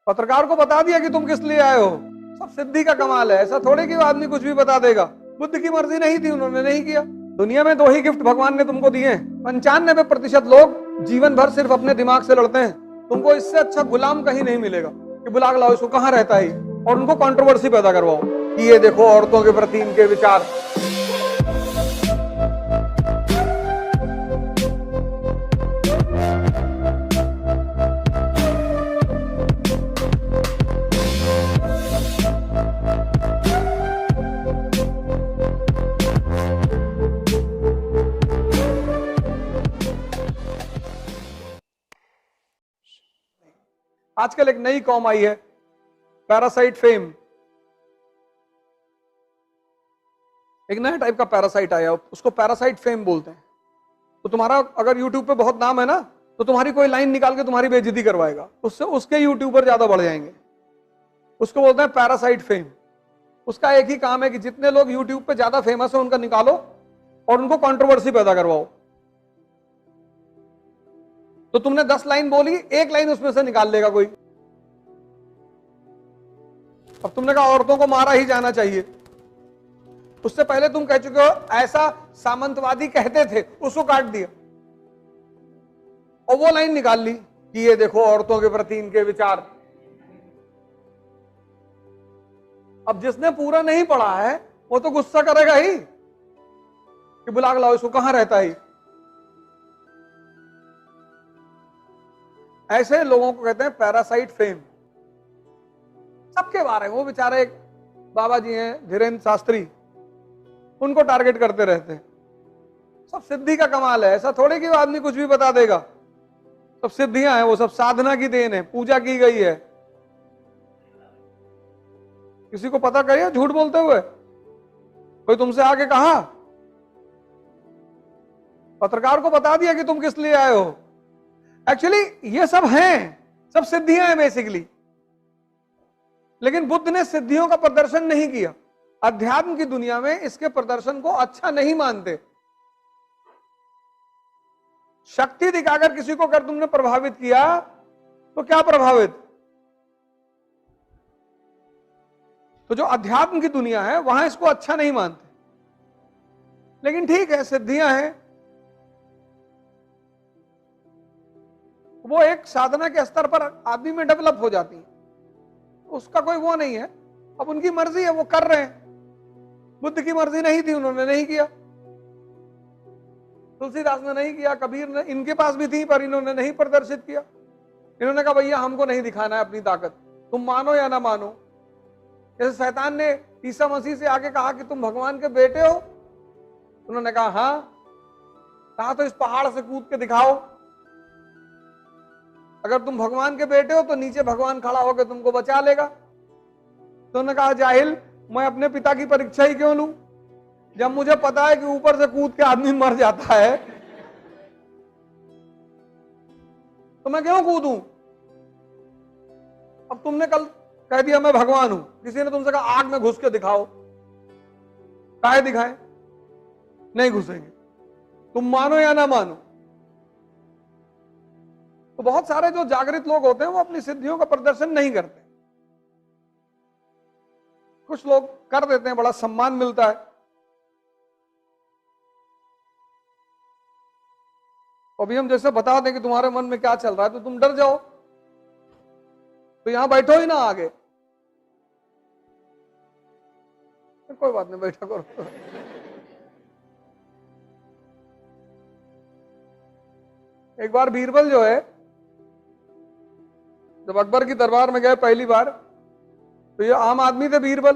पत्रकार को बता दिया कि तुम किस लिए आए हो। सब सिद्धि का कमाल है। ऐसा थोड़े कि वो आदमी कुछ भी बता देगा। बुद्ध की मर्जी नहीं थी, उन्होंने नहीं किया। दुनिया में 2 ही गिफ्ट भगवान ने तुमको दिए हैं। 95% लोग जीवन भर सिर्फ अपने दिमाग से लड़ते हैं। तुमको इससे अच्छा गुलाम कहीं नहीं मिलेगा कि बुला के लाओ इसको, कहां रहता है, और उनको कंट्रोवर्सी पैदा करवाओ कि ये देखो औरतों के प्रति इनके विचार। आजकल एक नई कॉम आई है, पैरासाइट फेम। एक नया टाइप का पैरासाइट आया, उसको पैरासाइट फेम बोलते हैं। तो तुम्हारा अगर यूट्यूब पे बहुत नाम है ना, तो तुम्हारी कोई लाइन निकाल के तुम्हारी बेइज्जती करवाएगा, उससे उसके यूट्यूबर ज्यादा बढ़ जाएंगे। उसको बोलते हैं पैरासाइट फेम। उसका एक ही काम है कि जितने लोग यूट्यूब पे ज्यादा फेमस है उनका निकालो और उनको कंट्रोवर्सी पैदा करवाओ। तो तुमने 10 लाइन बोली, एक लाइन उसमें से निकाल लेगा कोई। अब तुमने कहा औरतों को मारा ही जाना चाहिए, उससे पहले तुम कह चुके हो ऐसा सामंतवादी कहते थे, उसको काट दिया और वो लाइन निकाल ली कि ये देखो औरतों के प्रति इनके विचार। अब जिसने पूरा नहीं पढ़ा है वो तो गुस्सा करेगा ही कि बुला के लाओ इसको, कहां रहता है। ऐसे लोगों को कहते हैं पैरासाइट फेम। सबके बारे में वो बेचारे, एक बाबा जी हैं धीरेन्द्र शास्त्री, उनको टारगेट करते रहते हैं। सब सिद्धि का कमाल है। ऐसा थोड़े कि वो आदमी कुछ भी बता देगा। सब सिद्धियां हैं, वो सब साधना की देन है, पूजा की गई है। किसी को पता करिए झूठ बोलते हुए कोई तुमसे आके कहा, पत्रकार को बता दिया कि तुम किस लिए आए हो। एक्चुअली ये सब हैं, सब सिद्धियां हैं बेसिकली। लेकिन बुद्ध ने सिद्धियों का प्रदर्शन नहीं किया। अध्यात्म की दुनिया में इसके प्रदर्शन को अच्छा नहीं मानते। शक्ति दिखाकर किसी को अगर तुमने प्रभावित किया तो क्या प्रभावित। तो जो अध्यात्म की दुनिया है वहां इसको अच्छा नहीं मानते। लेकिन ठीक है, सिद्धियां हैं, वो एक साधना के स्तर पर आदमी में डेवलप हो जाती है, उसका कोई वो नहीं है। अब उनकी मर्जी है, वो कर रहे हैं। बुद्ध की मर्जी नहीं थी, उन्होंने नहीं किया। तुलसीदास ने नहीं किया, कबीर ने, इनके पास भी थी पर इन्होंने नहीं प्रदर्शित किया। इन्होंने कहा भैया हमको नहीं दिखाना है अपनी ताकत, तुम मानो या ना मानो। जैसे शैतान ने ईसा मसीह से आके कहा कि तुम भगवान के बेटे हो, उन्होंने कहा हाँ। कहा तो इस पहाड़ से कूद के दिखाओ, अगर तुम भगवान के बेटे हो तो नीचे भगवान खड़ा होकर तुमको बचा लेगा। तो उन्होंने कहा जाहिल, मैं अपने पिता की परीक्षा ही क्यों लूं, जब मुझे पता है कि ऊपर से कूद के आदमी मर जाता है तो मैं क्यों कूदूं। अब तुमने कल कह दिया मैं भगवान हूं, किसी ने तुमसे कहा आग में घुस के दिखाओ, काहे दिखाएं, नहीं घुसेंगे, तुम मानो या ना मानो। तो बहुत सारे जो जागृत लोग होते हैं वो अपनी सिद्धियों का प्रदर्शन नहीं करते। कुछ लोग कर देते हैं, बड़ा सम्मान मिलता है। अभी हम जैसे बता दें कि तुम्हारे मन में क्या चल रहा है तो तुम डर जाओ, तो यहां बैठो ही ना आगे। कोई बात नहीं, बैठा करो। एक बार बीरबल जो है, जब अकबर की दरबार में गए पहली बार, तो ये आम आदमी थे बीरबल।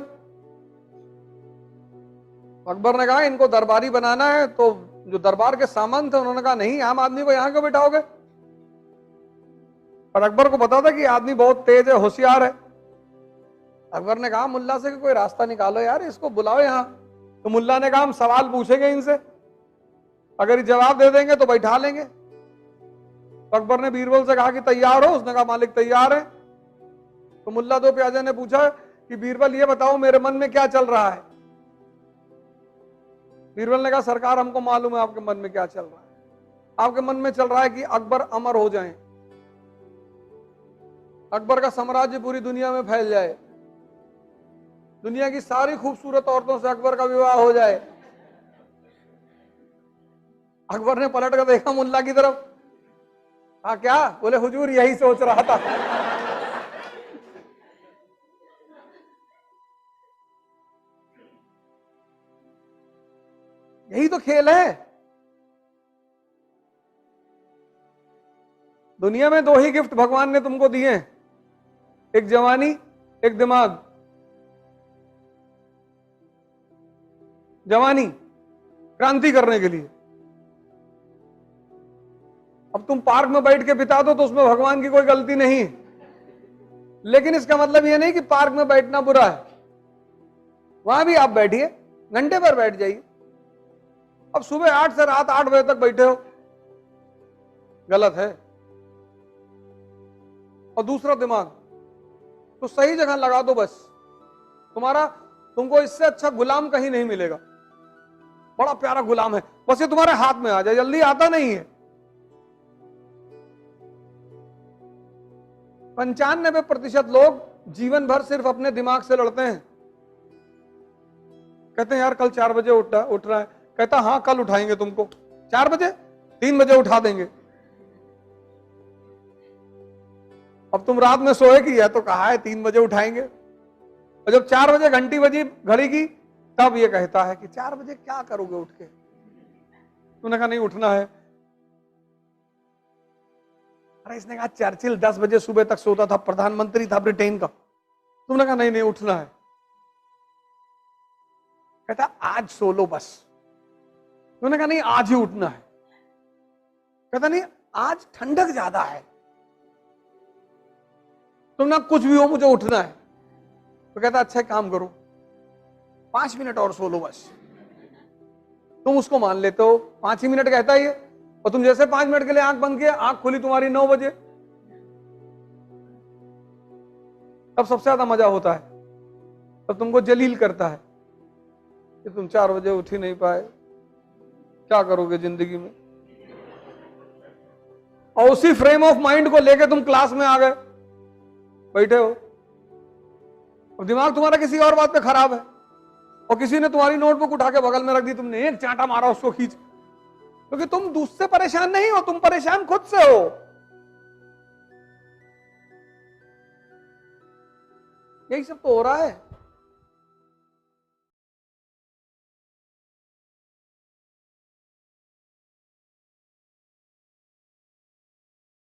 अकबर ने कहा इनको दरबारी बनाना है, तो जो दरबार के सामंत थे उन्होंने कहा नहीं, आम आदमी को यहां क्यों बिठाओगे। और अकबर को पता था कि आदमी बहुत तेज है, होशियार है। अकबर ने कहा मुल्ला से कोई रास्ता निकालो यार, इसको बुलाओ यहां। तो मुल्ला ने कहा हम सवाल पूछेंगे इनसे, अगर ये जवाब दे देंगे तो बैठा लेंगे। तो अकबर ने बीरबल से कहा कि तैयार हो, उसने कहा मालिक तैयार है। तो मुल्ला दो प्याजे ने पूछा कि बीरबल ये बताओ मेरे मन में क्या चल रहा है। बीरबल ने कहा सरकार हमको मालूम है आपके मन में क्या चल रहा है। आपके मन में चल रहा है कि अकबर अमर हो जाए। अकबर का साम्राज्य पूरी दुनिया में फैल जाए, दुनिया की सारी खूबसूरत औरतों से अकबर का विवाह हो जाए। अकबर ने पलट कर देखा मुल्ला की तरफ, हाँ क्या? बोले हुजूर यही सोच रहा था। यही तो खेल है। दुनिया में दो ही गिफ्ट भगवान ने तुमको दिए हैं, एक जवानी, एक दिमाग। जवानी क्रांति करने के लिए। अब तुम पार्क में बैठ के बिता दो तो उसमें भगवान की कोई गलती नहीं, लेकिन इसका मतलब यह नहीं कि पार्क में बैठना बुरा है। वहां भी आप बैठिए, घंटे पर बैठ जाइए। अब सुबह 8 से रात 8 बजे तक बैठे हो, गलत है। और दूसरा दिमाग तो सही जगह लगा दो बस, तुमको इससे अच्छा गुलाम कहीं नहीं मिलेगा। बड़ा प्यारा गुलाम है, बस ये तुम्हारे हाथ में आ जाए, जल्दी आता नहीं है। 95% लोग जीवन भर सिर्फ अपने दिमाग से लड़ते हैं। कहते हैं यार कल 4 बजे उठ रहा है, कहता हाँ कल उठाएंगे तुमको 4 बजे, 3 बजे उठा देंगे। अब तुम रात में सोए कि है तो कहा है 3 बजे उठाएंगे, और जब 4 बजे घंटी बजी घड़ी की तब ये कहता है कि 4 बजे क्या करोगे उठ के? तूने कहा नहीं उठना है। अरे इसने कहा चर्चिल 10 बजे सुबह तक सोता था, प्रधानमंत्री था ब्रिटेन का। तुमने कहा नहीं नहीं उठना है। कहता आज सो लो बस। तुमने कहा नहीं आज ही उठना है। कहता नहीं आज ठंडक ज्यादा है। तुम ना कुछ भी हो मुझे उठना है। तो कहता अच्छा काम करो 5 मिनट और सो लो बस। तुम उसको मान लेते हो, 5 ही मिनट कहता है ये, और तुम जैसे 5 मिनट के लिए आंख बंद किया, आंख खुली तुम्हारी 9 बजे। तब सबसे ज्यादा मजा होता है, तब तुमको जलील करता है कि तुम 4 बजे उठ ही नहीं पाए, क्या करोगे जिंदगी में। और उसी फ्रेम ऑफ माइंड को लेके तुम क्लास में आ गए, बैठे हो, और दिमाग तुम्हारा किसी और बात पे खराब है, और किसी ने तुम्हारी नोटबुक उठा के बगल में रख दी, तुमने एक चांटा मारा उसको खींच, क्योंकि तुम दूसरे परेशान नहीं हो, तुम परेशान खुद से हो। यही सब तो हो रहा है।